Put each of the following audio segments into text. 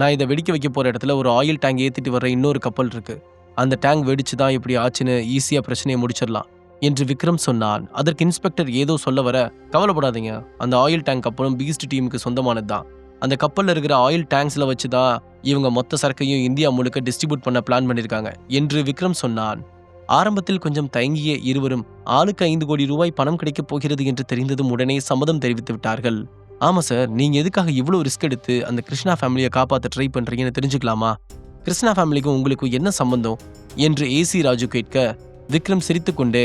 நான் இதை வெடிக்க வைக்க போற இடத்துல ஒரு ஆயில் டேங்க் ஏத்திட்டு வர்ற இன்னொரு கப்பல் இருக்கு. அந்த டேங்க் வெடிச்சு தான் இப்படி ஆச்சுன்னு ஈஸியா பிரச்சனையை முடிச்சிடலாம் என்று விக்ரம் சொன்னான். அதற்கு இன்ஸ்பெக்டர் ஏதோ சொல்ல வர, கவலைப்படாதீங்க, அந்த ஆயில் டேங்க் கப்பலும் பீஸ்ட் டீமுக்கு சொந்தமானது தான். அந்த கப்பல்ல இருக்கிற ஆயில் டேங்க்ஸ்ல வச்சுதான் இவங்க மொத்த சரக்கையும் இந்தியா முழுக்க டிஸ்ட்ரிபியூட் பண்ண பிளான் பண்ணிருக்காங்க என்று விக்ரம் சொன்னான். ஆரம்பத்தில் கொஞ்சம் தயங்கிய இருவரும் ஆளுக்கு 5 கோடி ரூபாய் பணம் கிடைக்கப் போகிறது என்று தெரிந்ததும் உடனே சம்மதம் தெரிவித்து விட்டார்கள். ஆமா சார், நீங்க எதுக்காக இவ்வளவு ரிஸ்க் எடுத்து அந்த கிருஷ்ணா ஃபேமிலியை காப்பாற்ற ட்ரை பண்றீங்கன்னு தெரிஞ்சுக்கலாமா? கிருஷ்ணா ஃபேமிலிக்கும் உங்களுக்கு என்ன சம்பந்தம் என்று ஏசி ராஜு கேட்க, விக்ரம் சிரித்துக்கொண்டே,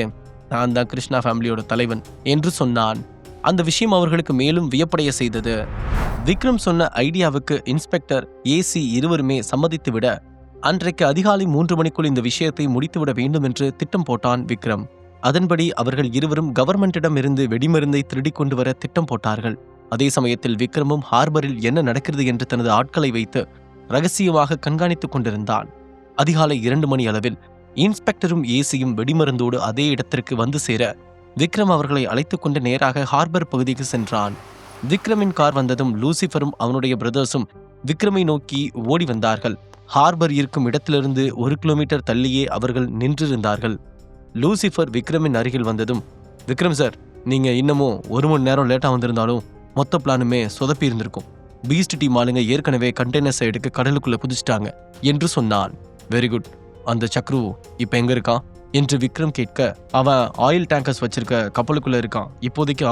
நான் தான் கிருஷ்ணா ஃபேமிலியோட தலைவன் என்று சொன்னான். அந்த விஷயம் அவர்களுக்கு மேலும் வியப்படைய செய்தது. விக்ரம் சொன்ன ஐடியாவுக்கு இன்ஸ்பெக்டர், ஏசி இருவருமே சம்மதித்து விட, அன்றைக்கு அதிகாலை 3 மணிக்குள் இந்த விஷயத்தை முடித்துவிட வேண்டும் என்று திட்டம் போட்டான் விக்ரம். அதன்படி அவர்கள் இருவரும் கவர்மெண்டிடம் இருந்து வெடிமருந்தை திருடி கொண்டு வர திட்டம் போட்டார்கள். அதே சமயத்தில் விக்ரமும் ஹார்பரில் என்ன நடக்கிறது என்று தனது ஆட்களை வைத்து ரகசியமாக கண்காணித்துக் கொண்டிருந்தான். அதிகாலை 2 மணி அளவில் இன்ஸ்பெக்டரும் ஏசியும் வெடிமருந்தோடு அதே இடத்திற்கு வந்து சேர, விக்ரம் அவர்களை அழைத்துக் கொண்டு நேராக ஹார்பர் பகுதிக்கு சென்றான். விக்ரமின் கார் வந்ததும் லூசிஃபரும் அவனுடைய பிரதர்ஸும் விக்ரமை நோக்கி ஓடி வந்தார்கள். ஹார்பர் இருக்கும் இடத்திலிருந்து 1 கிலோமீட்டர் தள்ளியே அவர்கள் நின்றிருந்தார்கள். லூசிஃபர் விக்ரமின் அருகில் வந்ததும், விக்ரம் சார், நீங்க இன்னமும் 1 மணி நேரம் லேட்டா வந்திருந்தாலும் மொத்த பிளானுமே சொதப்பி இருந்திருக்கும். பீஸ்ட் டீம் ஆளுங்க ஏற்கனவே கண்டெய்னர் சைடுக்கு கடலுக்குள்ள குதிச்சிட்டாங்க என்று சொன்னான். Very good. அந்த சக்ரு இப்ப எங்க இருக்கான் என்று விக்ரம் கேட்க, அவன் ஆயில் டேங்கர்ஸ் வச்சிருக்க கப்பலுக்குள்ள இருக்கான். இப்போதைக்கு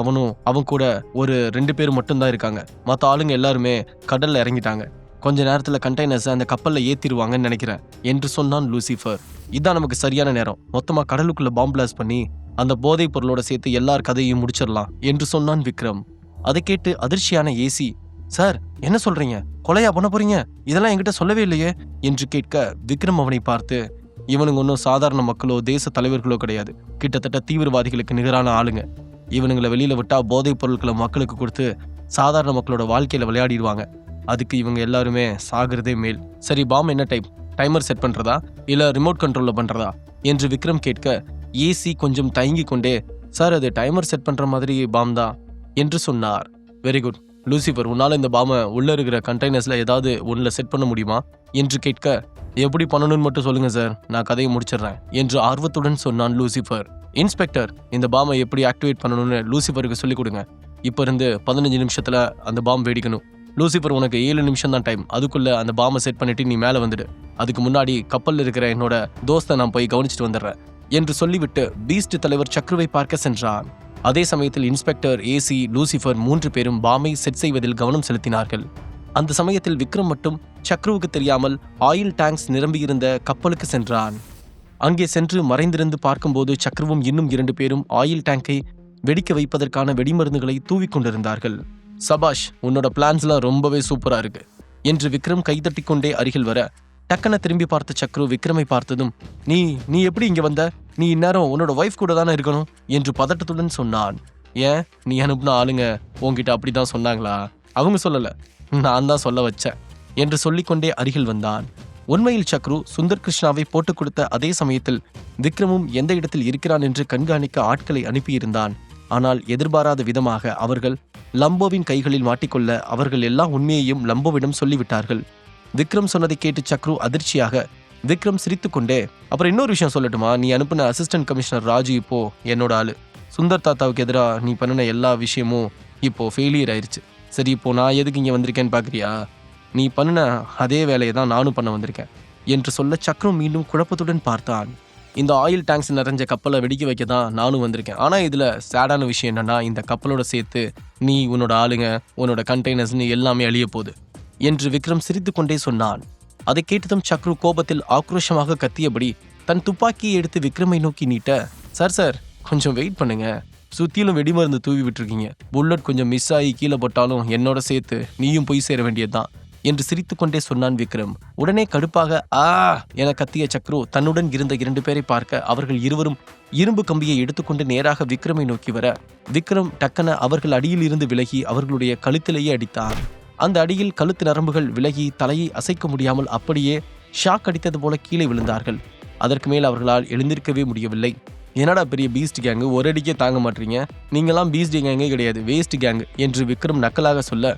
அவன் கூட ஒரு 2 பேர் மட்டும்தான் இருக்காங்க. மற்ற ஆளுங்க எல்லாருமே கடல்ல இறங்கிட்டாங்க. கொஞ்ச நேரத்துல கண்டெய்னர்ஸ் அந்த கப்பல்ல ஏத்திடுவாங்கன்னு நினைக்கிறேன் என்று சொன்னான் லூசிஃபர். இதான் நமக்கு சரியான நேரம். மொத்தமா கடலுக்குள்ள பாம்பு பிளாஸ்ட் பண்ணி அந்த போதைப் பொருளோட சேர்த்து எல்லார் கதையையும் முடிச்சிடலாம் என்று சொன்னான் விக்ரம். அதை கேட்டு அதிர்ச்சியான ஏசி, சார் என்ன சொல்றீங்க? கொலையா பண்ண போறீங்க? இதெல்லாம் என்கிட்ட சொல்லவே இல்லையே என்று கேட்க, விக்ரம் அவனை பார்த்து, இவனுங்க ஒன்றும் சாதாரண மக்களோ தேச தலைவர்களோ கிடையாது. கிட்டத்தட்ட தீவிரவாதிகளுக்கு நிகரான ஆளுங்க. இவனுங்களை வெளியில விட்டா போதைப் பொருட்களை மக்களுக்கு கொடுத்து சாதாரண மக்களோட வாழ்க்கையில விளையாடிடுவாங்க. அதுக்கு இவங்க எல்லாருமே சாகிறதே மேல். சரி, பாம் என்ன டைப்? டைமர் செட் பண்றதா இல்ல ரிமோட் கண்ட்ரோல்ல பண்றதா என்று விக்ரம் கேட்க, ஏசி கொஞ்சம் தயங்கி கொண்டே, சார் அது டைமர் செட் பண்ற மாதிரி பாம் தான் என்று சொன்னார். Very good. லூசிஃபர், உன்னால இந்த பாமை உள்ள இருக்கிற கண்டெய்னர்ஸ்ல ஏதாவது ஒன்றில் செட் பண்ண முடியுமா என்று கேட்க, எப்படி பண்ணணும்னு மட்டும் சொல்லுங்க சார், நான் கதையை முடிச்சிடுறேன் என்று ஆர்வத்துடன் சொன்னான் லூசிஃபர். இன்ஸ்பெக்டர், இந்த பாமை எப்படி ஆக்டிவேட் பண்ணணும்னு லூசிஃபருக்கு சொல்லிக் கொடுங்க. இப்போ இருந்து 15 நிமிஷத்துல அந்த பாம் வெடிக்கணும். லூசிஃபர், உனக்கு 7 நிமிஷம் தான் டைம். அதுக்குள்ள அந்த பாமை செட் பண்ணிட்டு நீ மேலே வந்துடு. அதுக்கு முன்னாடி கப்பல்ல இருக்கிற என்னோட தோஸ்தை நான் போய் கவனிச்சுட்டு வந்துடுறேன் என்று சொல்லிவிட்டு பீஸ்ட் தலைவர் சக்ருவை பார்க்க சென்றான். அதே சமயத்தில் இன்ஸ்பெக்டர், ஏசி, லூசிஃபர் 3 பேரும் பாமை செட் செய்வதில் கவனம் செலுத்தினார்கள். அந்த சமயத்தில் விக்ரம் மட்டும் சக்ருவுக்கு தெரியாமல் ஆயில் டேங்க்ஸ் நிரம்பியிருந்த கப்பலுக்கு சென்றான். அங்கே சென்று மறைந்திருந்து பார்க்கும்போது சக்ருவும் இன்னும் 2 பேரும் ஆயில் டேங்கை வெடிக்க வைப்பதற்கான வெடிமருந்துகளை தூவி கொண்டிருந்தார்கள். சபாஷ், உன்னோட பிளான்ஸ்லாம் ரொம்பவே சூப்பரா இருக்கு என்று விக்ரம் கைதட்டி கொண்டே அருகில் வர, டக்குன திரும்பி பார்த்த சக்ரு விக்ரமை பார்த்ததும், நீ எப்படி இங்க வந்த? நீ இந்நேரம் உன்னோட ஒய்ஃப் கூட தானே இருக்கணும் என்று பதட்டத்துடன் சொன்னான். ஏன், நீ அனுப்புன ஆளுங்க உன்கிட்ட அப்படிதான் சொன்னாங்களா? அவங்க சொல்லல, நான் தான் சொல்ல வச்சேன் என்று சொல்லிக்கொண்டே அருகில் வந்தான். உண்மையில் சக்ரு சுந்தர் கிருஷ்ணாவை போட்டுக் கொடுத்த அதே சமயத்தில் விக்ரமும் எந்த இடத்தில் இருக்கிறான் என்று கண்காணிக்க ஆட்களை அனுப்பியிருந்தான். ஆனால் எதிர்பாராத விதமாக அவர்கள் லம்போவின் கைகளில் மாட்டிக்கொள்ள அவர்கள் எல்லா உண்மையையும் லம்போவிடம் சொல்லிவிட்டார்கள். விக்ரம் சொன்னதை கேட்டு சக்ரு அதிர்ச்சியாக, விக்ரம் சிரித்துக்கொண்டே, அப்புறம் இன்னொரு விஷயம் சொல்லட்டுமா? நீ அனுப்பின அசிஸ்டன்ட் கமிஷனர் ராஜு இப்போ என்னோட ஆளு. சுந்தர் தாத்தாவுக்கு எதிராக நீ பண்ணின எல்லா விஷயமும் இப்போ ஃபெயிலியர் ஆயிடுச்சு. சரி, இப்போ நான் எதுக்கு இங்கே வந்திருக்கேன்னு பார்க்குறியா? நீ பண்ணின அதே வேலையை தான் நானும் பண்ண வந்திருக்கேன் என்று சொல்ல சக்ரு மீண்டும் குழப்பத்துடன் பார்த்தான். இந்த ஆயில் டேங்க்ஸ் நிறைஞ்ச கப்பலை வெடிக்க வைக்க தான் நானும் வந்திருக்கேன். ஆனால் இதில் சேடான விஷயம் என்னன்னா, இந்த கப்பலோட சேர்த்து நீ, உன்னோட ஆளுங்க, உன்னோட கண்டெய்னர்ஸ்னு எல்லாமே அழிய போகுது என்று விக்ரம் சிரித்து கொண்டே சொன்னான். அதை கேட்டதும் சக்ரு கோபத்தில் ஆக்ரோஷமாக கத்தியபடி தன் துப்பாக்கியை எடுத்து விக்ரமை நோக்கி நீட்ட, சார் கொஞ்சம் வெயிட் பண்ணுங்க, சுத்திலும் வெடிமருந்து தூவி விட்டுருக்கீங்க. புல்லட் கொஞ்சம் மிஸ் ஆகி கீழே போட்டாலும் என்னோட சேர்த்து நீயும் போய் சேர வேண்டியதுதான் என்று சிரித்துக்கொண்டே சொன்னான் விக்ரம். உடனே கடுப்பாக என கத்திய சக்ரு தன்னுடன் இருந்த 2 பேரை பார்க்க, அவர்கள் இருவரும் இரும்பு கம்பியை எடுத்துக்கொண்டு நேராக விக்ரமை நோக்கி வர, விக்ரம் டக்கன அவர்கள் அடியில் இருந்து விலகி அவர்களுடைய கழுத்திலேயே அடித்தான். அந்த அடியில் கழுத்து நரம்புகள் விலகி தலையை அசைக்க முடியாமல் அப்படியே ஷாக் அடித்தது போல கீழே விழுந்தார்கள். அதற்கு மேல் அவர்களால் எழுந்திருக்கவே முடியவில்லை. என்னடா பெரிய பீஸ்ட் கேங்கு, ஒரு அடிக்கே தாங்க மாட்டீங்க, நீங்களாம் பீஸ்ட் கேங்கே கிடையாது, வேஸ்ட் கேங்கு என்று விக்ரம் நக்கலாக சொல்ல,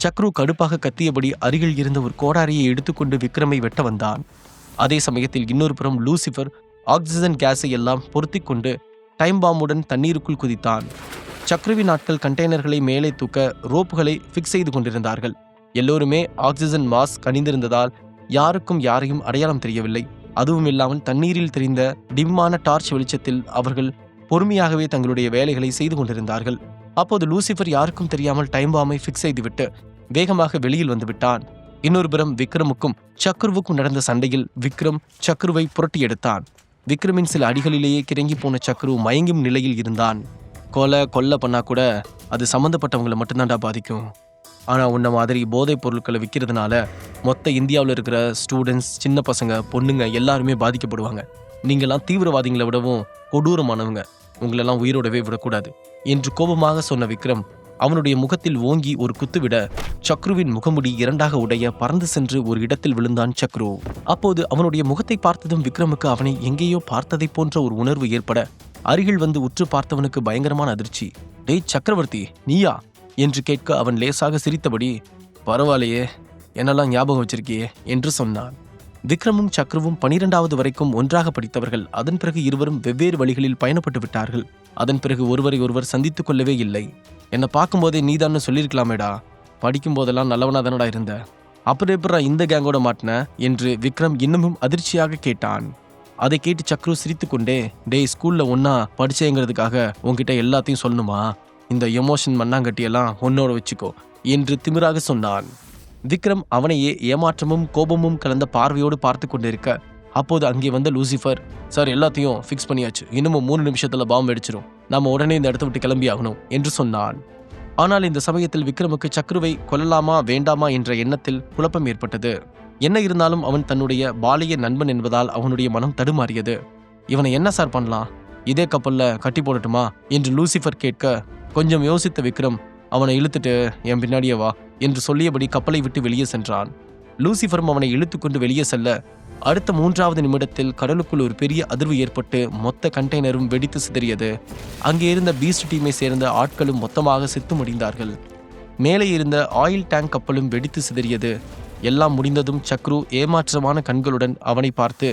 சக்ரு கடுப்பாக கத்தியபடி அருகில் இருந்த ஒரு கோடாரியை எடுத்துக்கொண்டு விக்ரமை வெட்ட வந்தான். அதே சமயத்தில் இன்னொரு புறம் லூசிஃபர் ஆக்சிஜன் கேஸை எல்லாம் பொருத்திக் கொண்டு டைம் பாம்புடன் தண்ணீருக்குள் குதித்தான். சக்ருவின் ஆட்கள் கண்டெய்னர்களை மேலே தூக்க ரோப்புகளை ஃபிக்ஸ் செய்து கொண்டிருந்தார்கள். எல்லோருமே ஆக்சிஜன் மாஸ்க் அணிந்திருந்ததால் யாருக்கும் யாரையும் அடையாளம் தெரியவில்லை. அதுவும் இல்லாமல் தண்ணீரில் தெரிந்த டிம்மான டார்ச் வெளிச்சத்தில் அவர்கள் பொறுமையாகவே தங்களுடைய வேலைகளை செய்து கொண்டிருந்தார்கள். அப்போது லூசிஃபர் யாருக்கும் தெரியாமல் டைம் பாம்பை ஃபிக்ஸ் செய்துவிட்டு வேகமாக வெளியில் வந்து விட்டான். இன்னொரு புறம் விக்ரமுக்கும் சக்ருவுக்கும் நடந்த சண்டையில் விக்ரம் சக்ருவை புரட்டி எடுத்தான். விக்ரமின் சில அடிகளிலேயே கிறங்கி போன சக்ரு மயங்கும் நிலையில் இருந்தான். கொல்ல பண்ணா கூட அது சம்மந்தப்பட்டவங்களை மட்டும்தான்டா பாதிக்கும். ஆனால் உன்ன மாதிரி போதைப் பொருட்களை விற்கிறதுனால மொத்த இந்தியாவில் இருக்கிற ஸ்டூடெண்ட்ஸ், சின்ன பசங்க, பொண்ணுங்க எல்லாருமே பாதிக்கப்படுவாங்க. நீங்கள்லாம் தீவிரவாதிகளை விடவும் கொடூரமானவங்க. உங்களெல்லாம் உயிரோடவே விடக்கூடாது என்று கோபமாக சொன்ன விக்ரம் அவனுடைய முகத்தில் ஓங்கி ஒரு குத்துவிட சக்ருவின் முகமுடி இரண்டாக உடைய பறந்து சென்று ஒரு இடத்தில் விழுந்தான் சக்ரு. அப்போது அவனுடைய முகத்தை பார்த்ததும் விக்ரமுக்கு அவனை எங்கேயோ பார்த்ததை போன்ற ஒரு உணர்வு ஏற்பட அருகில் வந்து உற்று பார்த்தவனுக்கு பயங்கரமான அதிர்ச்சி. டேய் சக்கரவர்த்தி, நீயா என்று கேட்க அவன் லேசாக சிரித்தபடி, பரவாயில்லையே, என்னெல்லாம் ஞாபகம் வச்சிருக்கியே என்று சொன்னான். விக்ரமும் சக்ருவும் 12வது வரைக்கும் ஒன்றாக படித்தவர்கள். அதன் பிறகு இருவரும் வெவ்வேறு வழிகளில் பயணப்பட்டு விட்டார்கள். அதன் பிறகு ஒருவரை ஒருவர் சந்தித்துக் கொள்ளவே இல்லை. என்னை பார்க்கும்போதே நீதான்னு சொல்லியிருக்கலாமேடா, படிக்கும் போதெல்லாம் நல்லவனா தானடா இருந்த, அப்புறம் எப்படா இந்த கேங்கோட மாட்டின என்று விக்ரம் இன்னமும் அதிர்ச்சியாக கேட்டான். அதை கேட்டு சக்ரு சிரித்துக்கொண்டே, டேய் ஸ்கூல்ல ஒன்னா படிச்சேங்கிறதுக்காக உன்கிட்ட எல்லாத்தையும் சொல்லணுமா? இந்த எமோஷன் மண்ணாங்கட்டியெல்லாம் உன்னோட வச்சுக்கோ என்று திமிராக சொன்னான். விக்ரம் அவனையே ஏமாற்றமும் கோபமும் கலந்த பார்வையோடு பார்த்து கொண்டிருக்க அப்போது அங்கே வந்த லூசிஃபர், சார் எல்லாத்தையும் ஃபிக்ஸ் பண்ணியாச்சு, இன்னமும் 3 நிமிஷத்துல பாம்பு வெடிச்சிரும், நாம உடனே இந்த இடத்த விட்டு கிளம்பி ஆகணும் என்று சொன்னான். ஆனால் இந்த சமயத்தில் விக்ரமுக்கு சக்ருவை கொல்லலாமா வேண்டாமா என்ற எண்ணத்தில் குழப்பம் ஏற்பட்டது. என்ன இருந்தாலும் அவன் தன்னுடைய பாலிய நண்பன் என்பதால் அவனுடைய மனம் தடுமாறியது. இவனை என்ன சார் பண்ணலாம்? இதே கப்பல்ல கட்டி போடட்டுமா என்று லூசிஃபர் கேட்க கொஞ்சம் யோசித்த விக்ரம், அவனை இழுத்துட்டு என் பின்னாடியே வா என்று சொல்லியபடி கப்பலை விட்டு வெளியே சென்றான். லூசிஃபரும் அவனை இழுத்துக்கொண்டு வெளியே செல்ல அடுத்த 3வது நிமிடத்தில் கடலுக்குள் ஒரு பெரிய அதிர்வு ஏற்பட்டு மொத்த கண்டெய்னரும் வெடித்து சிதறியது. அங்கே இருந்த பீஸ்ட் டீமை சேர்ந்த ஆட்களும் மொத்தமாக செத்து முடிந்தார்கள். மேலே இருந்த ஆயில் டேங்க் கப்பலும் வெடித்து சிதறியது. எல்லாம் முடிந்ததும் சக்ரு ஏமாற்றமான கண்களுடன் அவனை பார்த்து,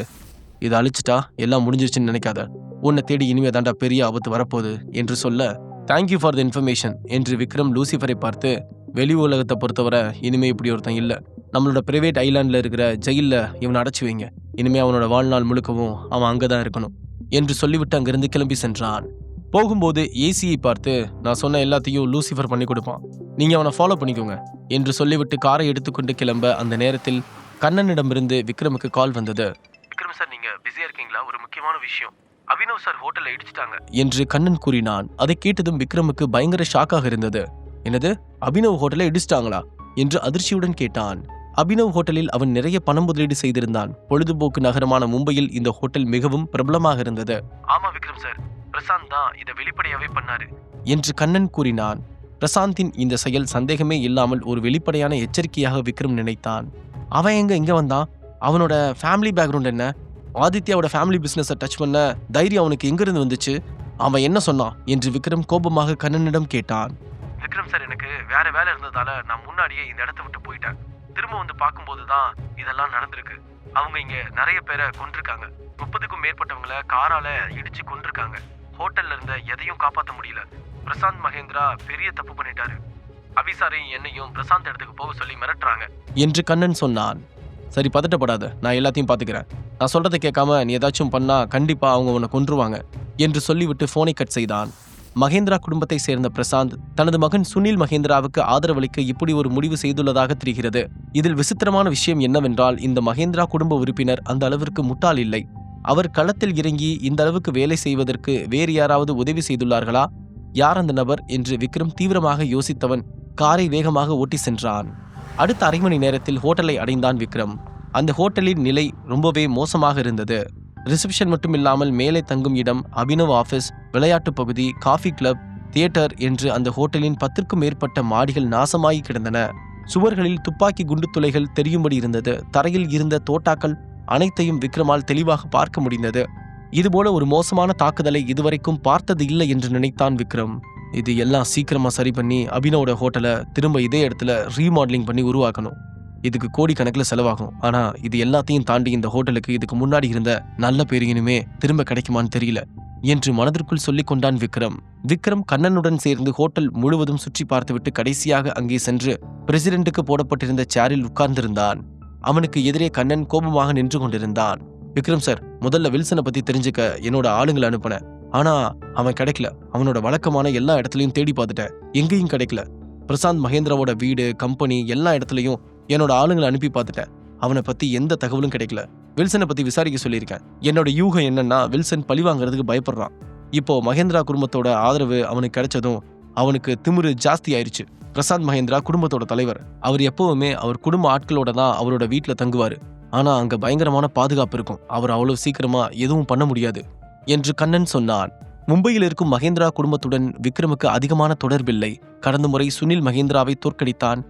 இதை அழிச்சிட்டா எல்லாம் முடிஞ்சிருச்சுன்னு நினைக்காத, உன்னை தேடி இனிமே தாண்டா பெரிய ஆபத்து வரப்போகுது என்று சொல்ல, தேங்க்யூ ஃபார் த இன்ஃபர்மேஷன் என்று விக்ரம் லூசிஃபரை பார்த்து, வெளி உலகத்தை பொறுத்தவரை இனிமே இப்படி ஒருத்தன் இல்லை, நம்மளோட பிரைவேட் ஐலாண்டில் இருக்கிற ஜெயிலில் இவனை அடைச்சி வைங்க, இனிமே அவனோட வாழ்நாள் முழுக்கவும் அவன் அங்கே தான் இருக்கணும் என்று சொல்லிவிட்டு அங்கிருந்து கிளம்பி சென்றான். போகும்போது ஏசியை பார்த்து, நான் சொன்ன எல்லாத்தையும் லூசிஃபர் பண்ணி கொடுப்பான், நீங்க அவனை ஃபாலோ பண்ணிக்கோங்க என்று சொல்லிவிட்டு காரை எடுத்துக்கொண்டு கிளம்ப அந்த நேரத்தில் கண்ணனிடமிருந்து விக்ரமுக்கு கால் வந்தது. விக்ரம் சார், நீங்க பிஸியா இருக்கீங்களா? ஒரு முக்கியமான விஷயம், அபினவ் சார் ஹோட்டல்ல இடிச்சிட்டாங்க என்று கண்ணன் கூறினான். அதை கேட்டதும் விக்ரமுக்கு பயங்கர ஷாக்காக இருந்தது. என்னது, அபினவ் ஹோட்டலை இடிச்சிட்டாங்களா என்று அதிர்ச்சியுடன் கேட்டான். அபினவ் ஹோட்டலில் அவன் நிறைய பணம் முதலீடு செய்திருந்தான். பொழுதுபோக்கு நகரமான மும்பையில் இந்த ஹோட்டல் மிகவும் பிரபலமாக இருந்தது. ஆமா விக்ரம் சார், பிரசாந்த் தான் இதை வெளிப்படையாவே பண்ணாரு என்று கண்ணன் கூறினான். பிரசாந்தின் இந்த செயல் சந்தேகமே இல்லாமல் ஒரு வெளிப்படையான எச்சரிக்கையாக விக்ரம் நினைத்தான். அவன் இங்க வந்தான்? அவனோட ஃபேமிலி பேக்ரவுண்ட் என்ன? ஆதித்யாவோட ஃபேமிலி பிசினஸை டச் பண்ண தைரியம் அவனுக்கு எங்கிருந்து வந்துச்சு? அவன் என்ன சொன்னான் என்று விக்ரம் கோபமாக கண்ணனிடம் கேட்டான். விக்ரம் சார், எனக்கு வேற வேலை இருந்ததால நான் முன்னாடியே இந்த இடத்த விட்டு போயிட்டேன். திரும்ப வந்து பார்க்கும்போது தான் இதெல்லாம் நடந்திருக்கு. அவங்க இங்க நிறைய பேரை கொன்றிருக்காங்க. 30க்கும் மேற்பட்டவங்களை காரால இடிச்சு கொன்றிருக்காங்க. ஹோட்டல்ல இருந்த எதையும் காப்பாற்ற முடியல. பிரசாந்த் மகேந்திரா பெரிய தப்பு பண்ணிட்டாரு. அபிசாரையும் என்னையும் பிரசாந்த் இடத்துக்கு போக சொல்லி மிரட்டுறாங்க என்று கண்ணன் சொன்னான். சரி, பதட்டப்படாத, நான் எல்லாத்தையும் பாத்துக்கிறேன். நான் சொல்றதை கேட்காம நீ ஏதாச்சும் பண்ணா கண்டிப்பா அவங்க உன்னை கொன்றுவாங்க என்று சொல்லிவிட்டு போனை கட் செய்தான். மகேந்திரா குடும்பத்தை சேர்ந்த பிரசாந்த் தனது மகன் சுனில் மகேந்திராவுக்கு ஆதரவளிக்க இப்படி ஒரு முடிவு செய்துள்ளதாக தெரிகிறது. இதில் விசித்திரமான விஷயம் என்னவென்றால், இந்த மகேந்திரா குடும்ப உறுப்பினர் அந்த அளவிற்கு முட்டாள் இல்லை. அவர் களத்தில் இறங்கி இந்த அளவுக்கு வேலை செய்வதற்கு வேறு யாராவது உதவி செய்துள்ளார்களா? யார் அந்த நபர் என்று விக்ரம் தீவிரமாக யோசித்தவன் காரை வேகமாக ஓட்டி சென்றான். அடுத்த அரை மணி நேரத்தில் ஹோட்டலை அடைந்தான் விக்ரம். அந்த ஹோட்டலின் நிலை ரொம்பவே மோசமாக இருந்தது. ரிசப்ஷன் மட்டும் இல்லாமல் மேலே தங்கும் இடம், அபினவ் ஆஃபீஸ், விளையாட்டு பகுதி, காஃபி கிளப், தியேட்டர் என்று அந்த ஹோட்டலின் 10க்கும் மேற்பட்ட மாடிகள் நாசமாகி கிடந்தன. சுவர்களில் துப்பாக்கி குண்டு துளைகள் தெரியும்படி இருந்தது. தரையில் இருந்த தோட்டாக்கள் அனைத்தையும் விக்ரமால் தெளிவாக பார்க்க முடிந்தது. இதுபோல ஒரு மோசமான தாக்குதலை இதுவரைக்கும் பார்த்தது இல்லை என்று நினைத்தான் விக்ரம். இது எல்லாம் சீக்கிரமா சரி பண்ணி அபினவோட ஹோட்டலை திரும்ப இதே இடத்துல ரீமாடலிங் பண்ணி உருவாக்கணும். இதுக்கு கோடிக்கணக்கில் செலவாகும். ஆனா இது எல்லாத்தையும் தாண்டி இந்த ஹோட்டலுக்கு இதுக்கு முன்னாடி இருந்த நல்ல பேர் இனிமே திரும்ப கிடைக்குமான்னு தெரியல என்று மனதிற்குள் சொல்லிக் கொண்டான் விக்ரம். விக்ரம் கண்ணனுடன் சேர்ந்து ஹோட்டல் முழுவதும் சுற்றி பார்த்துவிட்டு கடைசியாக அங்கே சென்று பிரசிடென்ட்டுக்கு போடப்பட்டிருந்த சேரில் உட்கார்ந்திருந்தான். அவனுக்கு எதிரே கண்ணன் கோபமாக நின்று கொண்டிருந்தான். விக்ரம் சார், முதல்ல வில்சனை பத்தி தெரிஞ்சுக்க என்னோட ஆளுங்களை அனுப்புனேன். ஆனா அவன் கிடைக்கல. அவனோட வழக்கமான எல்லா இடத்துலயும் தேடி பார்த்துட்டேன், எங்கேயும் கிடைக்கல. பிரசாந்த் மகேந்திராவோட வீடு, கம்பெனி எல்லா இடத்துலயும் என்னோட ஆளுங்களை அனுப்பி பார்த்துட்டேன். அவனை பத்தி எந்த தகவலும் கிடைக்கல. வில்சனை பத்தி விசாரிக்க சொல்லியிருக்கேன். என்னோட யூகம் என்னன்னா, வில்சன் பழி வாங்குறதுக்கு பயப்படுறான். இப்போ மகேந்திரா குடும்பத்தோட ஆதரவு அவனுக்கு கிடைச்சதும் அவனுக்கு திமிரு ஜாஸ்தி ஆயிடுச்சு. பிரசாந்த் மகேந்திரா குடும்பத்தோட தலைவர். அவர் எப்பவுமே அவர் குடும்ப ஆட்களோட தான் அவரோட வீட்டுல தங்குவாரு. ஆனா அங்க பயங்கரமான பாதுகாப்பு இருக்கும். அவர் அவ்வளவு சீக்கிரமா எதுவும் பண்ண முடியாது என்று கண்ணன் சொன்னான். மும்பையில் இருக்கும் மகேந்திரா குடும்பத்துடன் விக்ரமுக்கு அதிகமான தொடர்பில்லை. கடந்த முறை சுனில் மகேந்திராவை தோற்கடித்தான்.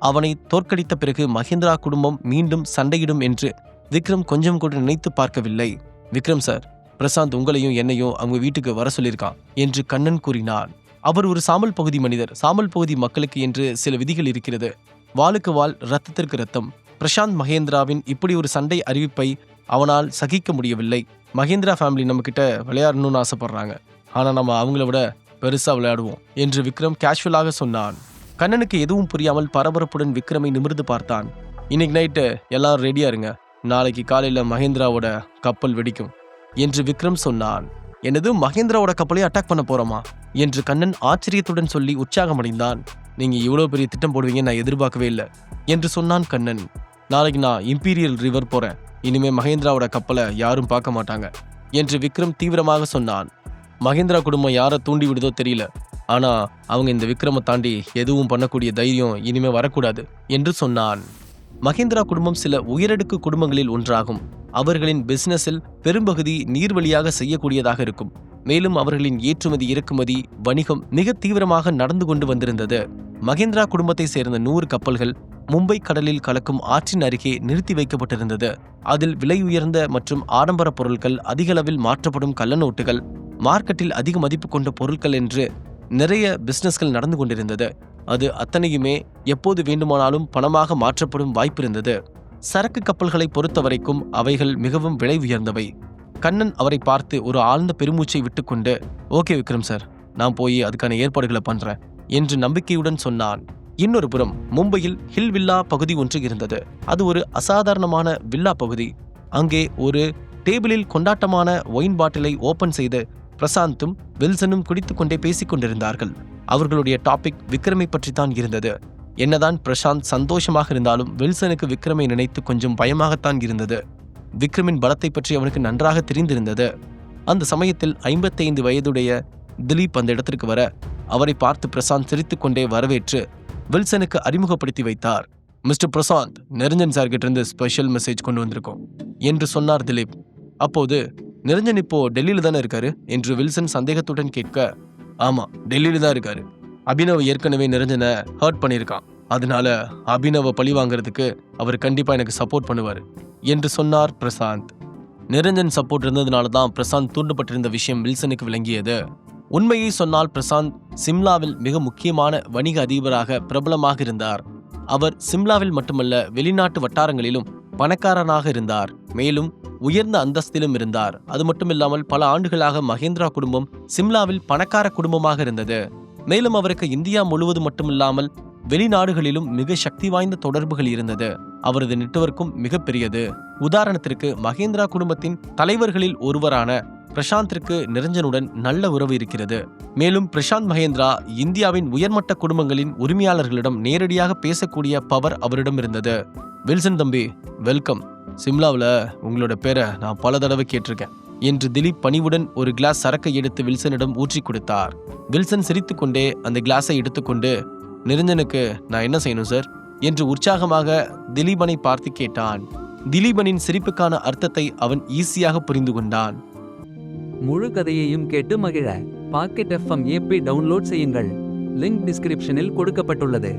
அவனை தோற்கடித்த பிறகு மகேந்திரா குடும்பம் மீண்டும் சண்டையிடும் என்று விக்ரம் கொஞ்சம் கூட நினைத்து பார்க்கவில்லை. விக்ரம் சார், பிரசாந்த் உங்களையும் என்னையும் அவங்க வீட்டுக்கு வர சொல்லியிருக்கான் என்று கண்ணன் கூறினான். அவர் ஒரு சாமல் பகுதி மனிதர். சாமல் பகுதி மக்களுக்கு என்று சில விதிகள் இருக்கிறது. வாளுக்கு வாள், ரத்தத்திற்கு ரத்தம். பிரசாந்த் மகேந்திராவின் இப்படி ஒரு சண்டை அறிவிப்பை அவனால் சகிக்க முடியவில்லை. மகேந்திரா ஃபேமிலி நம்ம கிட்ட விளையாடணும்னு ஆசைப்படுறாங்க. ஆனா நம்ம அவங்கள விட பெருசா விளையாடுவோம் என்று விக்ரம் கேஷுவலாக சொன்னான். கண்ணனுக்கு எதுவும் புரியாமல் பரபரப்புடன் விக்ரமை நிமிர்ந்து பார்த்தான். இன்னைக்கு நைட்டு எல்லாரும் ரெடியா இருங்க, நாளைக்கு காலையில மகேந்திராவோட கப்பல் வெடிக்கும் என்று விக்ரம் சொன்னான். என்னது, மகேந்திராவோட கப்பலை அட்டாக் பண்ண போறோமா என்று கண்ணன் ஆச்சரியத்துடன் சொல்லி உற்சாகமடைந்தான். நீங்க இவ்வளவு பெரிய திட்டம் போடுவீங்க நான் எதிர்பார்க்கவே இல்லை என்று சொன்னான் கண்ணன். நாளைக்கு நான் இம்பீரியல் ரிவர் போறேன். இனிமே மகேந்திராவோட கப்பலை யாரும் பார்க்க மாட்டாங்க என்று விக்ரம் தீவிரமாக சொன்னான். மகேந்திரா குடும்பம் யாரை தூண்டி விடுதோ தெரியல. ஆனா அவங்க இந்த விக்ரமை தாண்டி எதுவும் பண்ணக்கூடிய தைரியம் இனிமே வரக்கூடாது என்று சொன்னான். மகேந்திரா குடும்பம் சில உயரடுக்கு குடும்பங்களில் ஒன்றாகும். அவர்களின் பிசினஸில் பெரும்பகுதி நீர் வழியாக செய்யக்கூடியதாக இருக்கும். மேலும் அவர்களின் ஏற்றுமதி இறக்குமதி வணிகம் மிக தீவிரமாக நடந்து கொண்டு வந்திருந்தது. மகேந்திரா குடும்பத்தை சேர்ந்த 100 கப்பல்கள் மும்பை கடலில் கலக்கும் ஆற்றின் அருகே நிறுத்தி வைக்கப்பட்டிருந்தது. அதில் விலை உயர்ந்த மற்றும் ஆடம்பர பொருட்கள், அதிகளவில் மாற்றப்படும் கள்ளநோட்டுகள், மார்க்கெட்டில் அதிக மதிப்பு கொண்ட பொருட்கள் என்று நிறைய பிசினஸ்கள் நடந்து கொண்டிருந்தது. அது அத்தனையுமே எப்போது வேண்டுமானாலும் பணமாக மாற்றப்படும் வாய்ப்பிருந்தது. சரக்கு கப்பல்களை பொறுத்தவரைக்கும் அவைகள் மிகவும் விலை உயர்ந்தவை. கண்ணன் அவரை பார்த்து ஒரு ஆழ்ந்த பெருமூச்சை விட்டுக்கொண்டு, ஓகே விக்ரம் சார், நான் போய் அதுக்கான ஏற்பாடுகளை பண்றேன் என்று நம்பிக்கையுடன் சொன்னான். இன்னொரு புறம் மும்பையில் ஹில் வில்லா பகுதி ஒன்று இருந்தது. அது ஒரு அசாதாரணமான வில்லா பகுதி. அங்கே ஒரு டேபிளில் கொண்டாட்டமான ஒயின் பாட்டிலை ஓபன் செய்து பிரசாந்தும் வில்சனும் குடித்துக்கொண்டே பேசிக் கொண்டிருந்தார்கள். அவர்களுடைய டாபிக் விக்ரமை பற்றித்தான் இருந்தது. என்னதான் பிரசாந்த் சந்தோஷமாக இருந்தாலும் வில்சனுக்கு விக்ரமை நினைத்து கொஞ்சம் பயமாகத்தான் இருந்தது. விக்ரமின் பலத்தை பற்றி அவனுக்கு நன்றாக தெரிந்திருந்தது. அந்த சமயத்தில் 55 வயதுடைய திலீப் அந்த இடத்திற்கு வர, அவரை பார்த்து பிரசாந்த் சிரித்துக்கொண்டே வரவேற்று வில்சனுக்கு அறிமுகப்படுத்தி வைத்தார். மிஸ்டர் பிரசாந்த், நிரஞ்சன் சார் கிட்ட இருந்து ஸ்பெஷல் மெசேஜ் கொண்டு வந்திருக்கோம் என்று சொன்னார் திலீப். அப்போது, நிரஞ்சன் இப்போ டெல்லியில தானே இருக்காரு என்று வில்சன் சந்தேகத்துடன் கேட்க, ஆமா, டெல்லியில தான் இருக்காரு. அபினவ் ஏற்கனவே நிரஞ்சனை ஹர்ட் பண்ணியிருக்கான். அதனால அபினவை பழி வாங்குறதுக்கு அவர் கண்டிப்பா எனக்கு சப்போர்ட் பண்ணுவாரு என்று சொன்னார் பிரசாந்த். நிரஞ்சன் சப்போர்ட் இருந்ததுனால தான் பிரசாந்த் தூண்டப்பட்டிருந்த விஷயம் வில்சனுக்கு விளங்கியது. உண்மையை சொன்னால் பிரசாந்த் சிம்லாவில் மிக முக்கியமான வணிக அதிபராக பிரபலமாக இருந்தார். அவர் சிம்லாவில் மட்டுமல்ல, வெளிநாட்டு வட்டாரங்களிலும் பணக்காரனாக இருந்தார். மேலும் உயர்ந்த அந்தஸ்திலும் இருந்தார். அது மட்டுமில்லாமல் பல ஆண்டுகளாக மகேந்திரா குடும்பம் சிம்லாவில் பணக்கார குடும்பமாக இருந்தது. மேலும் அவருக்கு இந்தியா முழுவதும் மட்டுமில்லாமல் வெளிநாடுகளிலும் மிக சக்தி வாய்ந்த தொடர்புகள் இருந்தது. அவரது நெட்வொர்க்கும் மிகப்பெரியது. உதாரணத்திற்கு, மகேந்திரா குடும்பத்தின் தலைவர்களில் ஒருவரான பிரசாந்திற்கு நிரஞ்சனுடன் நல்ல உறவு இருக்கிறது. மேலும் பிரசாந்த் மகேந்திரா இந்தியாவின் உயர்மட்ட குடும்பங்களின் உரிமையாளர்களிடம் நேரடியாக பேசக்கூடிய பவர் அவரிடம் இருந்தது. வில்சன் தம்பி, வெல்கம். சிம்லாவில் உங்களோட பேரை நான் பல தடவை கேட்டிருக்கேன் என்று திலீப் பணிவுடன் ஒரு கிளாஸ் சரக்கை எடுத்து வில்சனிடம் ஊற்றி கொடுத்தார். வில்சன் சிரித்துக்கொண்டே அந்த கிளாஸை எடுத்துக்கொண்டு, நிரஞ்சனுக்கு நான் என்ன செய்யணும் சார் என்று உற்சாகமாக திலீபனை பார்த்து கேட்டான். திலீபனின் சிரிப்புக்கான அர்த்தத்தை அவன் ஈஸியாக புரிந்து கொண்டான். முழு கதையையும் கேட்டு மகிழ பாக்கெட் FM ஆப்பை டவுன்லோட் செய்யுங்கள். லிங்க் டிஸ்கிரிப்ஷனில் கொடுக்கப்பட்டுள்ளது.